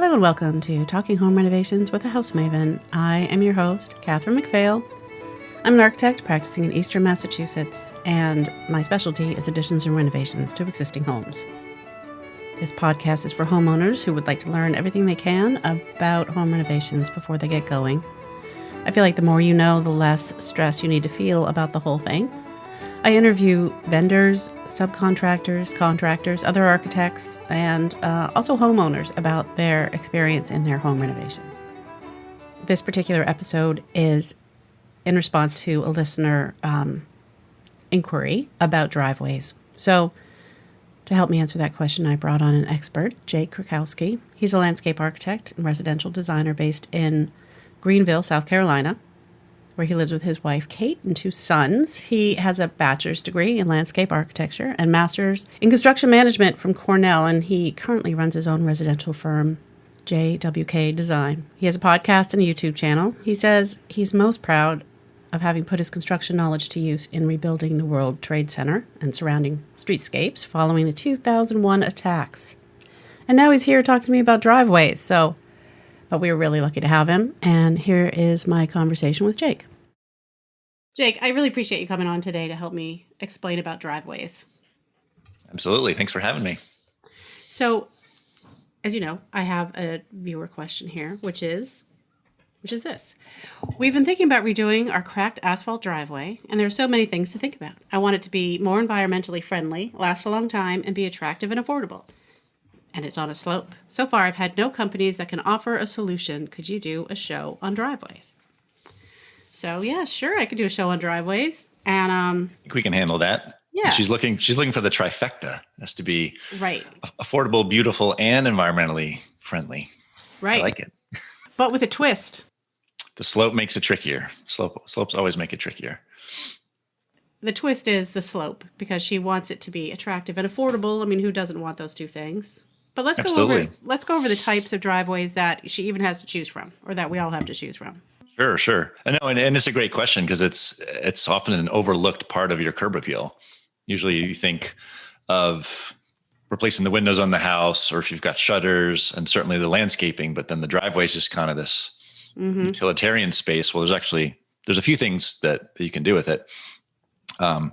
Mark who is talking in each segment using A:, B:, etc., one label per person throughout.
A: Hello and welcome to Talking Home Renovations with a House Maven. I am your host, Catherine McPhail. I'm an architect practicing in Eastern Massachusetts, and my specialty is additions and renovations to existing homes. This podcast is for homeowners who would like to learn everything they can about home renovations before they get going. I feel like the more you know, the less stress you need to feel about the whole thing. I interview vendors, subcontractors, contractors, other architects, and also homeowners about their experience in their home renovations. This particular episode is in response to a listener inquiry about driveways. So to help me answer that question, I brought on an expert, Jake Krakowski. He's a landscape architect and residential designer based in Greenville, South Carolina, where he lives with his wife, Kate, and two sons. He has a bachelor's degree in landscape architecture and master's in construction management from Cornell, and he currently runs his own residential firm, JWK Design. He has a podcast and a YouTube channel. He says he's most proud of having put his construction knowledge to use in rebuilding the World Trade Center and surrounding streetscapes following the 2001 attacks. And now he's here talking to me about driveways, but we were really lucky to have him, and here is my conversation with Jake. Jake, I really appreciate you coming on today to help me explain about driveways.
B: Absolutely. Thanks for having me.
A: So, as you know, I have a viewer question here, which is this. We've been thinking about redoing our cracked asphalt driveway, and there are so many things to think about. I want it to be more environmentally friendly, last a long time, and be attractive and affordable. And it's on a slope. So far, I've had no companies that can offer a solution. Could you do a show on driveways? So yeah, sure, I could do a show on driveways. And
B: I think we can handle that.
A: Yeah.
B: And she's looking for the trifecta. It has to be
A: right,
B: affordable, beautiful, and environmentally friendly.
A: Right.
B: I like it.
A: But with a twist.
B: The slope makes it trickier. Slopes always make it trickier.
A: The twist is the slope, because she wants it to be attractive and affordable. I mean, who doesn't want those two things? But let's go over the types of driveways that she even has to choose from, or that we all have to choose from.
B: Sure. I know, and it's a great question because it's often an overlooked part of your curb appeal. Usually you think of replacing the windows on the house, or if you've got shutters, and certainly the landscaping, but then the driveway is just kind of this utilitarian space. Well, there's a few things that you can do with it. And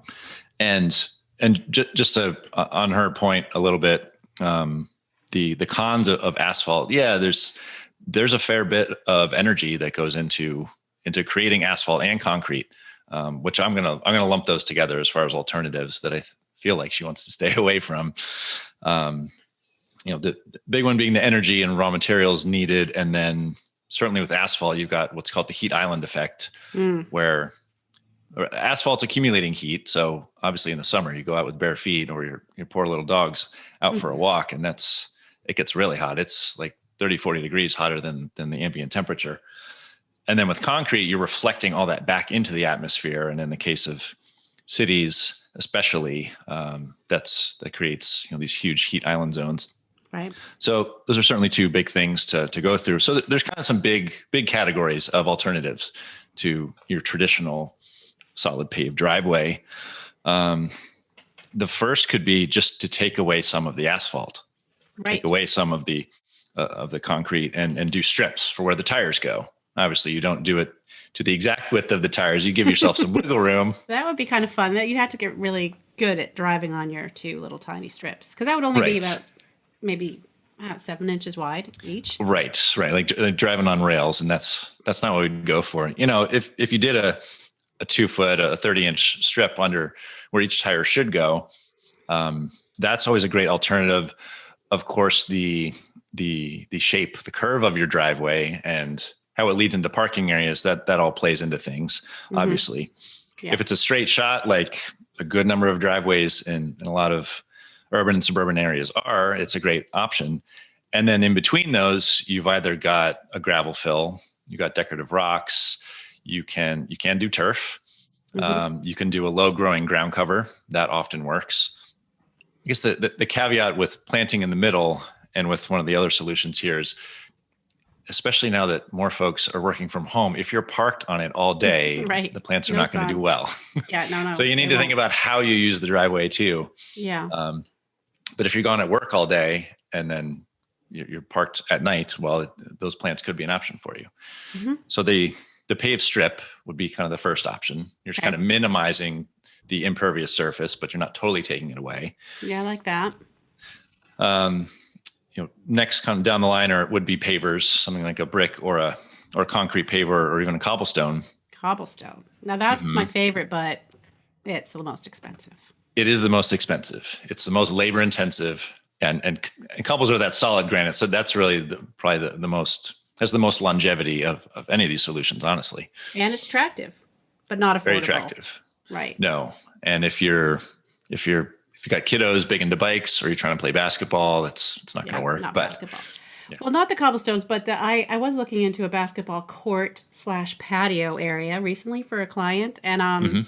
B: just to, on her point a little bit, the cons of asphalt. Yeah, there's a fair bit of energy that goes into creating asphalt and concrete, which I'm gonna lump those together as far as alternatives that I feel like she wants to stay away from. The big one being the energy and raw materials needed, and then certainly with asphalt, you've got what's called the heat island effect, where asphalt's accumulating heat. So obviously in the summer, you go out with bare feet, or your poor little dog's out for a walk, and it gets really hot. It's like 30, 40 degrees hotter than the ambient temperature. And then with concrete, you're reflecting all that back into the atmosphere. And in the case of cities, especially, that creates these huge heat island zones.
A: Right.
B: So those are certainly two big things to go through. So there's kind of some big categories of alternatives to your traditional solid paved driveway. The first could be just to take away some of the asphalt, take away some of the concrete, and do strips for where the tires go. Obviously, you don't do it to the exact width of the tires. You give yourself some wiggle room.
A: That would be kind of fun. You'd have to get really good at driving on your two little tiny strips, because that would only be about maybe 7 inches wide each. Right.
B: Like driving on rails, and that's not what we'd go for. If you did a 2-foot, a 30-inch strip under where each tire should go, that's always a great alternative. Of course, the shape, the curve of your driveway, and how it leads into parking areas, that all plays into things, obviously. Yeah. If it's a straight shot, like a good number of driveways in a lot of urban and suburban areas it's a great option. And then in between those, you've either got a gravel fill, you got decorative rocks, you can do turf, you can do a low growing ground cover. That often works. I guess the caveat with planting in the middle, and with one of the other solutions here, is, especially now that more folks are working from home, if you're parked on it all day, the plants are not going to do well.
A: Yeah, no.
B: So you need to think about how you use the driveway too.
A: Yeah.
B: But if you're gone at work all day and then you're parked at night, well, those plants could be an option for you.
A: Mm-hmm.
B: So the paved strip would be kind of the first option. You're just kind of minimizing the impervious surface, but you're not totally taking it away.
A: Yeah, I like that.
B: Next kind of down the line would be pavers, something like a brick or a concrete paver or even a cobblestone.
A: Cobblestone. Now that's my favorite, but it's the most expensive.
B: It is the most expensive. It's the most labor intensive, and cobbles are that solid granite. So that's really probably the most, has the most longevity of any of these solutions, honestly.
A: And it's attractive, but not affordable.
B: Very attractive.
A: Right.
B: No. And if you got kiddos big into bikes or you're trying to play basketball, it's not going to work.
A: Not
B: but
A: basketball.
B: Yeah.
A: Well, not the cobblestones, but I was looking into a basketball court / patio area recently for a client. And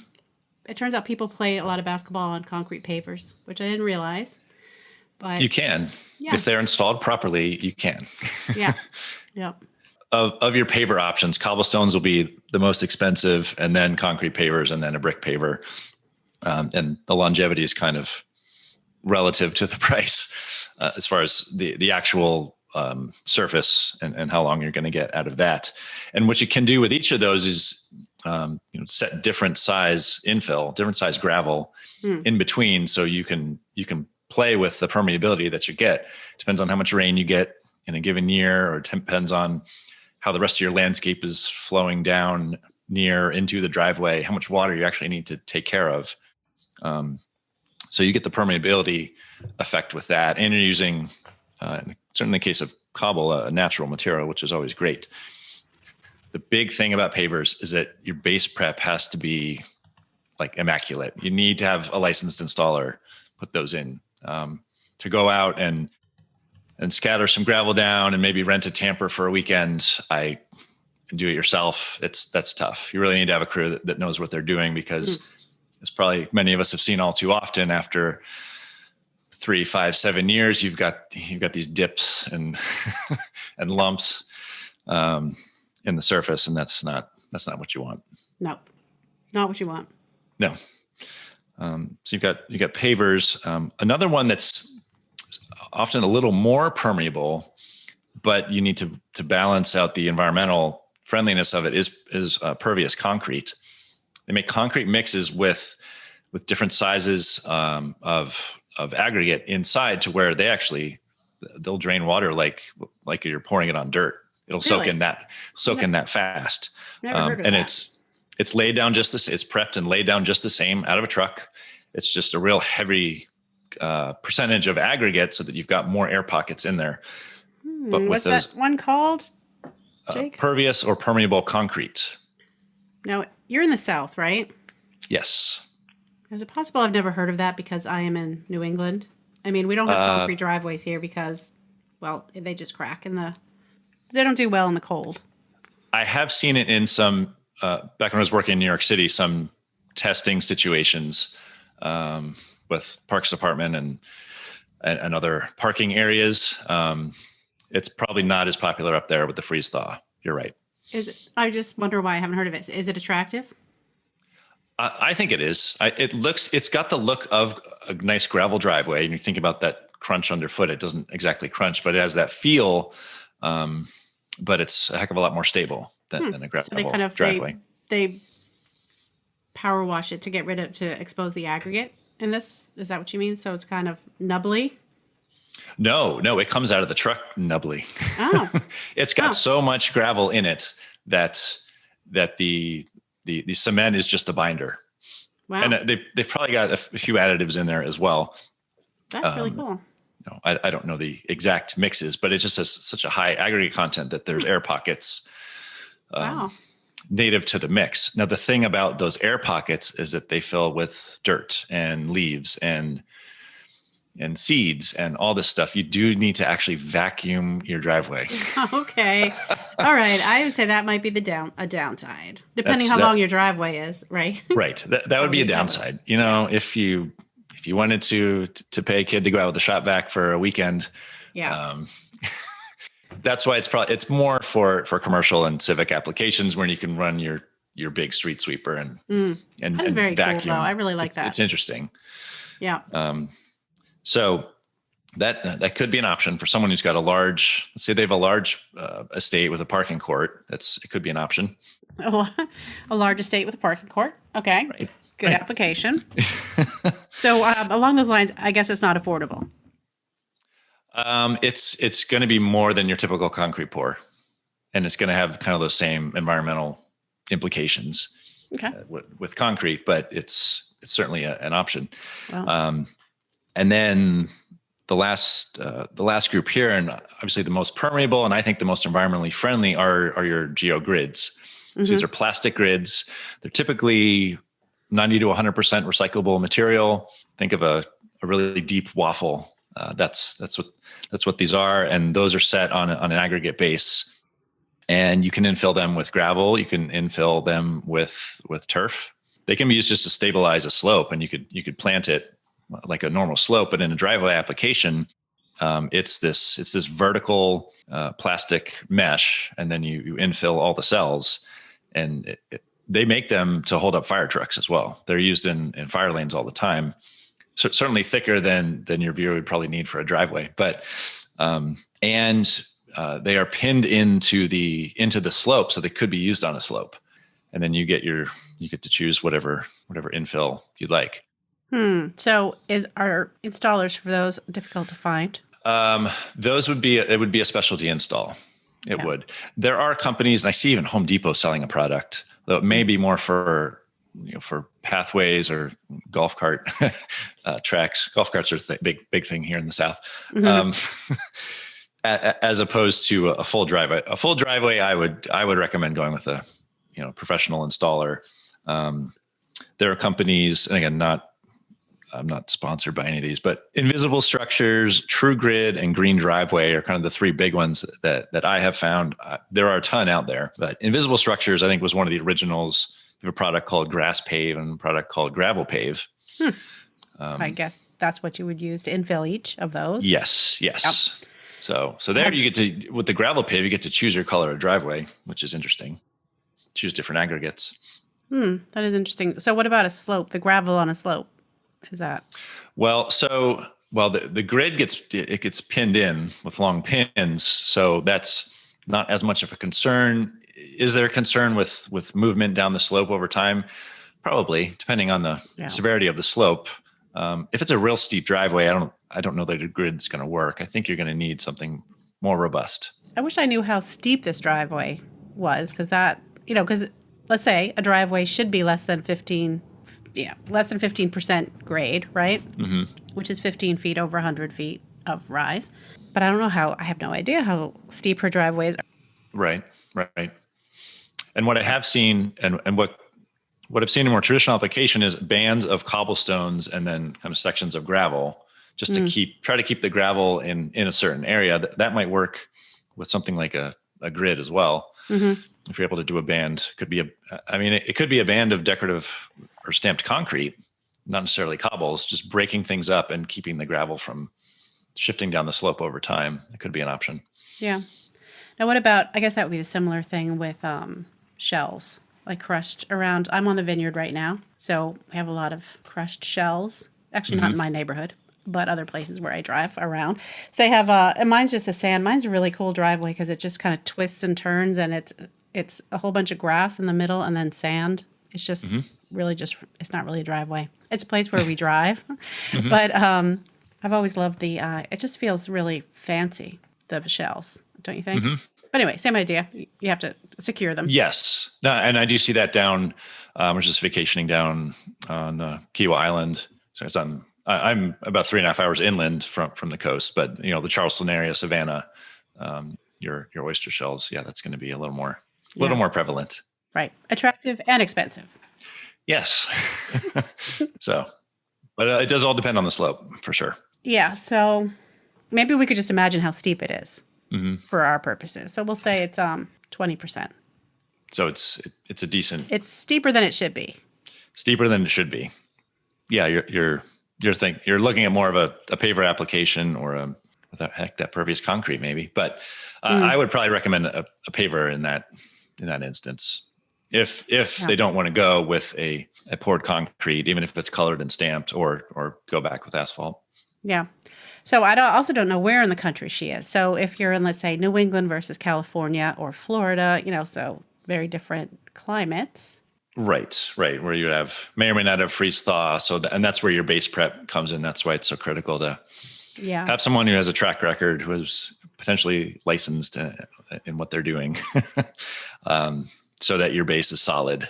A: it turns out people play a lot of basketball on concrete pavers, which I didn't realize. But
B: you can. Yeah. If they're installed properly, you can.
A: Yeah. Yep.
B: Of your paver options, cobblestones will be the most expensive, and then concrete pavers, and then a brick paver. And the longevity is kind of relative to the price as far as the actual surface and how long you're going to get out of that. And what you can do with each of those is set different size infill, different size gravel in between, so you can play with the permeability that you get. Depends on how much rain you get in a given year, or depends on how the rest of your landscape is flowing down near into the driveway, how much water you actually need to take care of. So you get the permeability effect with that, and you're using, certainly in the case of cobble, a natural material, which is always great. The big thing about pavers is that your base prep has to be like immaculate. You need to have a licensed installer put those in. To go out and scatter some gravel down and maybe rent a tamper for a weekend, and do it yourself, that's tough. You really need to have a crew that knows what they're doing, because as probably many of us have seen all too often, after 3, 5, 7 years, you've got these dips and and lumps in the surface, and that's not what you want.
A: No, not what you want.
B: No. So you've got pavers. Another one that's often a little more permeable, but you need to balance out the environmental friendliness of it, is pervious concrete. They make concrete mixes with different sizes of aggregate inside, to where they'll drain water like you're pouring it on dirt. It'll soak in that fast.
A: Never heard of
B: and
A: that.
B: It's laid down it's prepped and laid down just the same out of a truck. It's just a real heavy percentage of aggregate, so that you've got more air pockets in there. But
A: what's that one called, Jake?
B: Pervious or permeable concrete.
A: Now, you're in the South, right?
B: Yes.
A: Is it possible I've never heard of that because I am in New England? I mean, we don't have concrete driveways here because, well, they just crack they don't do well in the cold. I
B: have seen it in some, back when I was working in New York City, some testing situations with Parks Department and other parking areas. It's probably not as popular up there with the freeze thaw. You're right.
A: Is it? I just wonder why I haven't heard of it. Is it attractive?
B: I think it is. It's got the look of a nice gravel driveway. And you think about that crunch underfoot. It doesn't exactly crunch, but it has that feel. But it's a heck of a lot more stable than a gravel driveway.
A: They power wash it to expose the aggregate in this. Is that what you mean? So it's kind of nubbly?
B: No, it comes out of the truck nubbly.
A: Oh.
B: It's got so much gravel in it that the cement is just a binder. Wow. And they've probably got a few additives in there as well.
A: That's really cool.
B: No, I don't know the exact mixes, but it just has such a high aggregate content that there's air pockets native to the mix. Now, the thing about those air pockets is that they fill with dirt and leaves and seeds and all this stuff. You do need to actually vacuum your driveway. Okay.
A: All right. I would say that might be a downside, depending how long your driveway is, right?
B: Right. That would be a downside. If you wanted to pay a kid to go out with a shop vac for a weekend, that's why it's more for commercial and civic applications, where you can run your big street sweeper and
A: very
B: vacuum.
A: Cool, though. I really like that.
B: It's interesting.
A: Yeah.
B: So that could be an option for someone who's got let's say they have a large estate with a parking court. It could be an option.
A: A large estate with a parking court. Okay.
B: Right.
A: Good application. So along those lines, I guess it's not affordable.
B: It's going to be more than your typical concrete pour, and it's going to have kind of those same environmental implications with concrete, but it's certainly an option. Wow. And then the last group here, and obviously the most permeable, and I think the most environmentally friendly are your geogrids. So these are plastic grids. They're typically 90 to 100% recyclable material. Think of a really deep waffle. That's what these are, and those are set on an aggregate base. And you can infill them with gravel. You can infill them with turf. They can be used just to stabilize a slope, and you could plant it like a normal slope. But in a driveway application, it's this vertical plastic mesh, and then you infill all the cells, and they make them to hold up fire trucks as well. They're used in fire lanes all the time. So certainly thicker than your viewer would probably need for a driveway, but they are pinned into the slope, so they could be used on a slope. And then you get to choose whatever infill you'd like.
A: So are installers for those difficult to find?
B: It would be a specialty install. It would. There are companies, and I see even Home Depot selling a product, though it may be more for pathways or golf cart tracks. Golf carts are the big thing here in the South. As opposed to a full driveway. A full driveway, I would recommend going with a professional installer. There are companies, and again, I'm not sponsored by any of these, but Invisible Structures, True Grid, and Green Driveway are kind of the three big ones that I have found. There are a ton out there, but Invisible Structures, I think, was one of the originals. They have a product called Grass Pave and a product called Gravel Pave.
A: I guess that's what you would use to infill each of those.
B: Yes. Yep. So there you get to, with the Gravel Pave, you get to choose your color of driveway, which is interesting. Choose different aggregates.
A: That is interesting. So what about a slope? The gravel on a slope? Is that?
B: The grid gets pinned in with long pins, so that's not as much of a concern. Is there a concern with movement down the slope over time? Probably, depending on the severity of the slope. If it's a real steep driveway, I don't know that a grid's going to work. I think you're going to need something more robust.
A: I wish I knew how steep this driveway was, because let's say a driveway should be less than 15% grade, right? Mm-hmm. Which is 15 feet over 100 feet of rise. But I have no idea how steep her driveway is.
B: Right. And what I have seen, and what I've seen in more traditional application is bands of cobblestones and then kind of sections of gravel, just to try to keep the gravel in a certain area. That might work with something like a grid as well. Mm-hmm. If you're able to do a band, it could be a band of decorative or stamped concrete, not necessarily cobbles, just breaking things up and keeping the gravel from shifting down the slope over time. It could be an option.
A: Yeah. Now, what about, I guess that would be a similar thing with shells, like crushed around. I'm on the vineyard right now, so I have a lot of crushed shells. Actually, not in my neighborhood, but other places where I drive around. They have, and mine's just a sand. Mine's a really cool driveway because it just kind of twists and turns, and it's a whole bunch of grass in the middle and then sand. It's just really it's not really a driveway. It's a place where we drive. But I've always loved it just feels really fancy, the shells, don't you think? But anyway, same idea. You have to secure them.
B: Yes. No, and I do see that down. I was just vacationing down on Kiawah Island. So I'm about 3.5 hours inland from the coast, but the Charleston area, Savannah, your oyster shells. Yeah, that's going to be a little more prevalent.
A: Right. Attractive and expensive.
B: Yes. But it does all depend on the slope for sure.
A: Yeah. So maybe we could just imagine how steep it is for our purposes. So we'll say it's 20%.
B: So it's a decent.
A: It's steeper than it should be.
B: Steeper than it should be. Yeah. You're looking at more of a paver application or that pervious concrete maybe, but I would probably recommend a paver in that instance. If they don't want to go with a poured concrete, even if it's colored and stamped, or go back with asphalt.
A: Yeah. So also don't know where in the country she is. So if you're in, let's say, New England versus California or Florida, so very different climates.
B: Right, right. Where you may or may not have freeze thaw. And that's where your base prep comes in. That's why it's so critical to
A: Yeah.
B: have someone who has a track record, who is potentially licensed in what they're doing, so that your base is solid.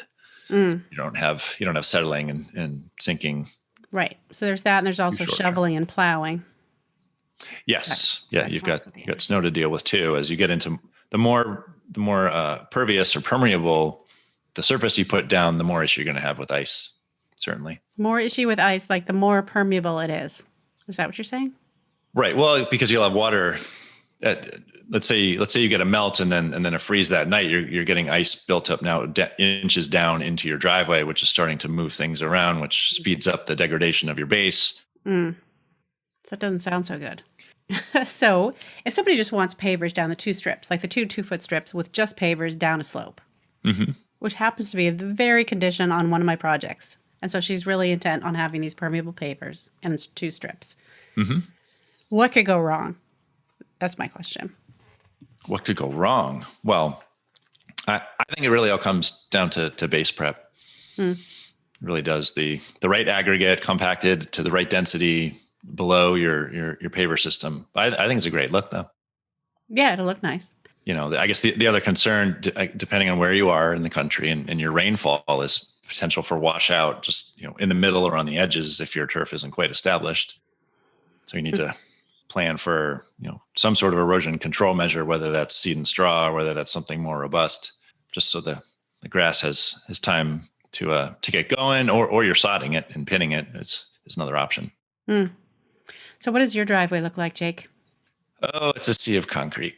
A: Mm.
B: You don't have settling and sinking.
A: Right. So there's that, and there's also
B: short
A: shoveling and plowing.
B: Yes. Yeah.
A: That
B: You've
A: also
B: got
A: be
B: snow to deal with too. As you get into the more pervious or permeable the surface you put down, the more issue you're going to have with ice. Certainly.
A: more issue with ice, like the more permeable it is. Is that what you're saying?
B: Right. Well, because you'll have water. Let's say you get a melt and then a freeze that night. You're getting ice built up now inches down into your driveway, which is starting to move things around, which speeds up the degradation of your base.
A: Mm. So it doesn't sound so good. So if somebody just wants pavers down the two strips, like the 2 2-foot strips with just pavers down a slope, which happens to be the very condition on one of my projects. And so she's really intent on having these permeable pavers and 2 strips. What could go wrong? That's my question.
B: What could go wrong? Well, I think it really all comes down to base prep. It really does. The right aggregate compacted to the right density below your paver system. I think it's a great look, though.
A: Yeah, it'll look nice.
B: I guess the other concern, depending on where you are in the country and your rainfall, is potential for washout just in the middle or on the edges if your turf isn't quite established. So you need to plan for some sort of erosion control measure, whether that's seed and straw or whether that's something more robust, just so the grass has time to get going, or you're sodding it and pinning it is another option.
A: So what does your driveway look like, Jake?
B: Oh, it's a sea of concrete.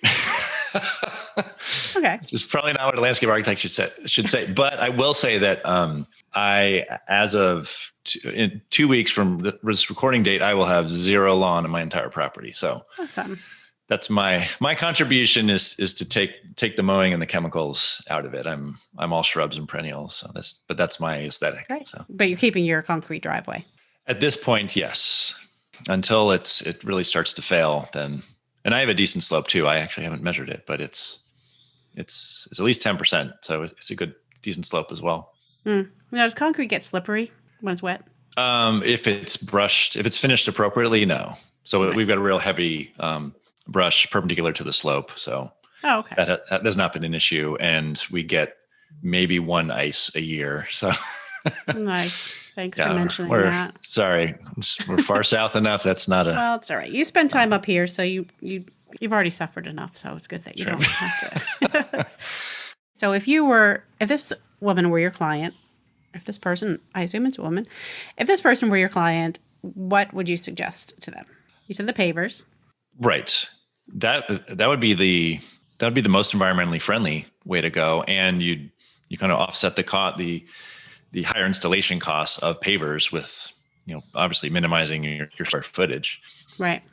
A: Okay.
B: Which is probably not what a landscape architect should say. But I will say that I, as of in 2 weeks from this recording date, I will have 0 lawn on my entire property. So
A: Awesome.
B: that's my contribution is to take the mowing and the chemicals out of it. I'm all shrubs and perennials. So that's my aesthetic.
A: Great.
B: So
A: But you're keeping your concrete driveway.
B: at this point, yes. Until it really starts to fail, then. And I have a decent slope too. I actually haven't measured it, but it's at least 10%. So it's a good, decent slope as well.
A: Now, does concrete get slippery when it's wet?
B: If it's brushed, if it's finished appropriately, no. So we've got a real heavy brush perpendicular to the slope. So
A: okay.
B: That has not been an issue. And we get maybe 1 ice a year. So
A: Nice. Thanks for mentioning that.
B: Sorry, we're far south enough. That's not a.
A: Well, it's all right. You spend time up here, so you've already suffered enough. So it's good that you don't have to. So if this woman were your client, if this person, I assume it's a woman, if this person were your client, what would you suggest to them? You said the pavers.
B: Right. That would be the most environmentally friendly way to go, and you kind of offset the higher installation costs of pavers with, obviously minimizing your square footage.
A: Right.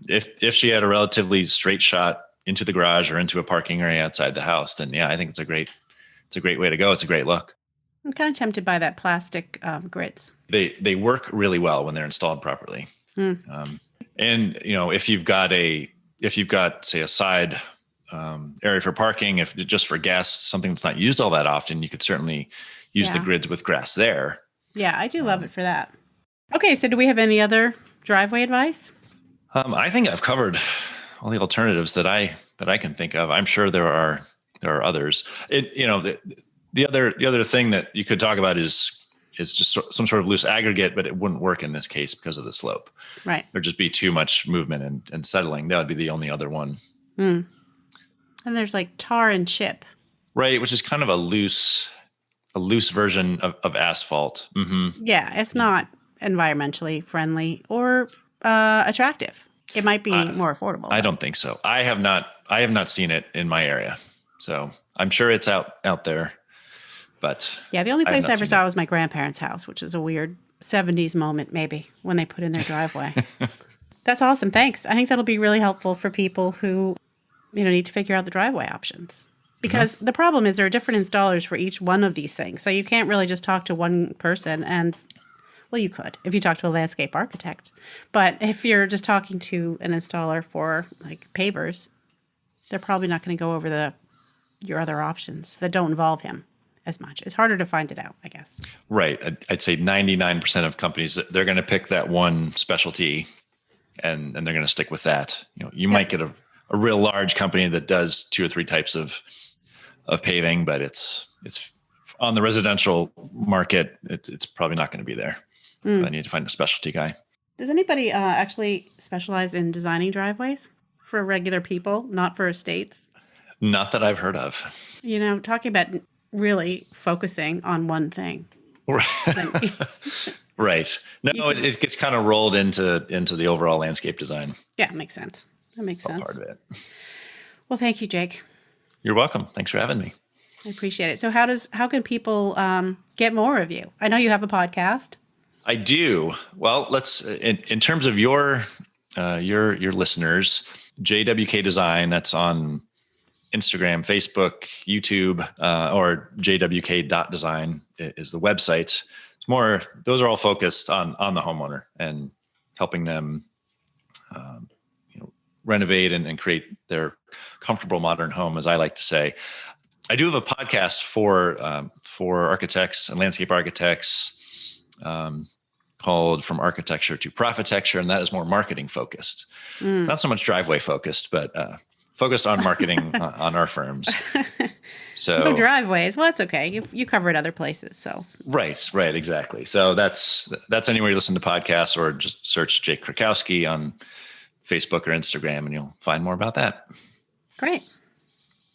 B: If she had a relatively straight shot into the garage or into a parking area outside the house, then yeah, I think it's a great way to go. It's a great look.
A: I'm kind of tempted by that plastic grits.
B: They work really well when they're installed properly. And if you've got say a side area for parking, if just for gas, something that's not used all that often, you could certainly use the grids with grass there.
A: Yeah, I do love it for that. Okay, so do we have any other driveway advice?
B: I think I've covered all the alternatives that I can think of. I'm sure there are others. The other thing that you could talk about is just some sort of loose aggregate, but it wouldn't work in this case because of the slope.
A: Right.
B: There'd just be too much movement and settling. That would be the only other one.
A: And there's like tar and chip.
B: Right, which is kind of a loose version of asphalt. Mm-hmm.
A: Yeah, it's not environmentally friendly or attractive. It might be more affordable.
B: I don't think so. I have not seen it in my area, so I'm sure it's out there. But
A: yeah, the only place I ever saw was my grandparents' house, which is a weird 70s moment, maybe, when they put in their driveway. That's awesome. Thanks. I think that'll be really helpful for people who need to figure out the driveway options. Because the problem is there are different installers for each one of these things. So you can't really just talk to one person and Well, you could if you talk to a landscape architect. But if you're just talking to an installer for like pavers, they're probably not going to go over your other options that don't involve him as much. It's harder to find it out, I guess.
B: Right. I'd say 99% of companies, they're going to pick that one specialty and they're going to stick with that. You might get a real large company that does 2 or 3 types of paving, but it's on the residential market. It's probably not going to be there. I need to find a specialty guy.
A: Does anybody actually specialize in designing driveways for regular people, not for estates?
B: Not that I've heard of.
A: Talking about really focusing on one thing.
B: Right. No, it gets kind of rolled into the overall landscape design.
A: Yeah, it makes sense. That makes sense.
B: Part of it.
A: Well, thank you, Jake.
B: You're welcome. Thanks for having me.
A: I appreciate it. So how can people get more of you? I know you have a podcast.
B: I do. Well, let's in terms of your listeners, JWK Design, that's on Instagram, Facebook, YouTube, or jwk.design is the website. It's more, those are all focused on the homeowner and helping them renovate and create their comfortable modern home, as I like to say. I do have a podcast for architects and landscape architects called From Architecture to Profitecture, and that is more marketing focused. Not so much driveway focused, but focused on marketing on our firms. So
A: no driveways. Well, that's okay. You cover it other places. So
B: right, exactly. So that's anywhere you listen to podcasts, or just search Jake Krakowski on Facebook or Instagram, and you'll find more about that.
A: Great.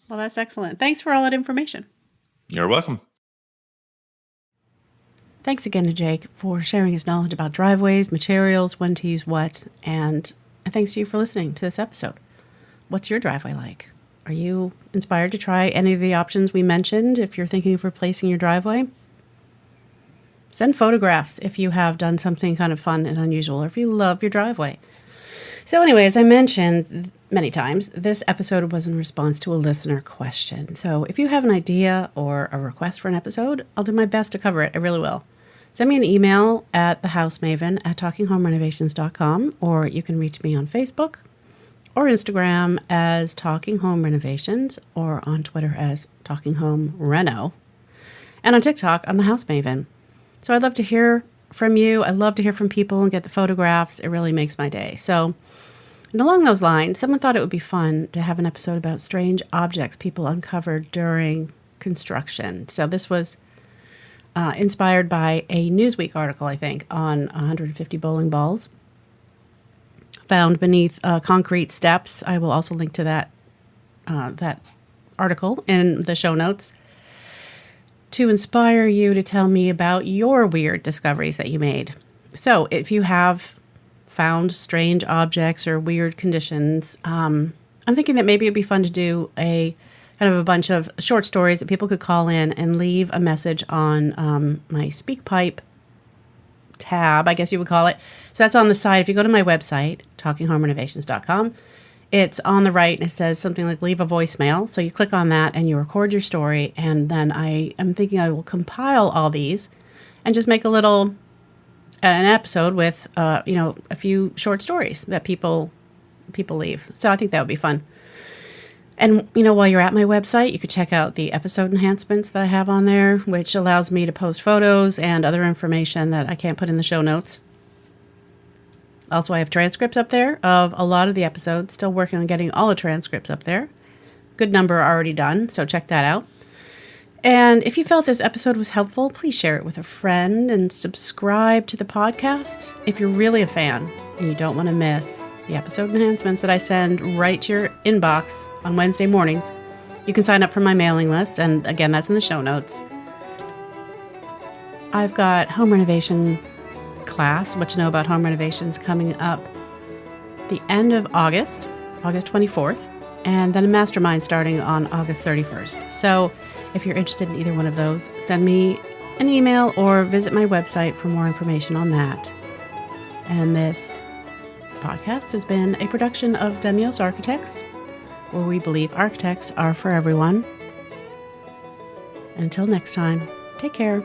A: Well, that's excellent. Thanks for all that information.
B: You're welcome.
A: Thanks again to Jake for sharing his knowledge about driveways, materials, when to use what, and thanks to you for listening to this episode. What's your driveway like? Are you inspired to try any of the options we mentioned if you're thinking of replacing your driveway? Send photographs if you have done something kind of fun and unusual, or if you love your driveway. So anyway, as I mentioned many times, this episode was in response to a listener question. So if you have an idea or a request for an episode, I'll do my best to cover it. I really will. Send me an email at thehousemaven@talkinghomerenovations.com, or you can reach me on Facebook or Instagram as Talking Home Renovations, or on Twitter as Talking Home Reno. And on TikTok, I'm the House Maven. So I'd love to hear from you. I love to hear from people and get the photographs. It really makes my day. So, and along those lines, someone thought it would be fun to have an episode about strange objects people uncovered during construction. So this was inspired by a Newsweek article, I think, on 150 bowling balls found beneath concrete steps. I will also link to that article in the show notes to inspire you to tell me about your weird discoveries that you made. So if you have found strange objects or weird conditions, I'm thinking that maybe it'd be fun to do a kind of a bunch of short stories that people could call in and leave a message on my SpeakPipe tab, I guess you would call it. So that's on the side. If you go to my website, talkinghomerenovations.com, it's on the right and it says something like leave a voicemail. So you click on that and you record your story. And then I'm thinking I will compile all these and just make an episode with, a few short stories that people leave. So I think that would be fun. And, while you're at my website, you could check out the episode enhancements that I have on there, which allows me to post photos and other information that I can't put in the show notes. Also, I have transcripts up there of a lot of the episodes. Still working on getting all the transcripts up there. Good number already done, so check that out. And if you felt this episode was helpful, please share it with a friend and subscribe to the podcast. If you're really a fan and you don't want to miss the episode enhancements that I send right to your inbox on Wednesday mornings, you can sign up for my mailing list. And again, that's in the show notes. I've got home renovation class, What to Know About Home Renovations, coming up the end of August 24th, and then a mastermind starting on August 31st. So if you're interested in either one of those, send me an email or visit my website for more information on that. And this podcast has been a production of Demios Architects, where we believe architects are for everyone. Until next time, take care.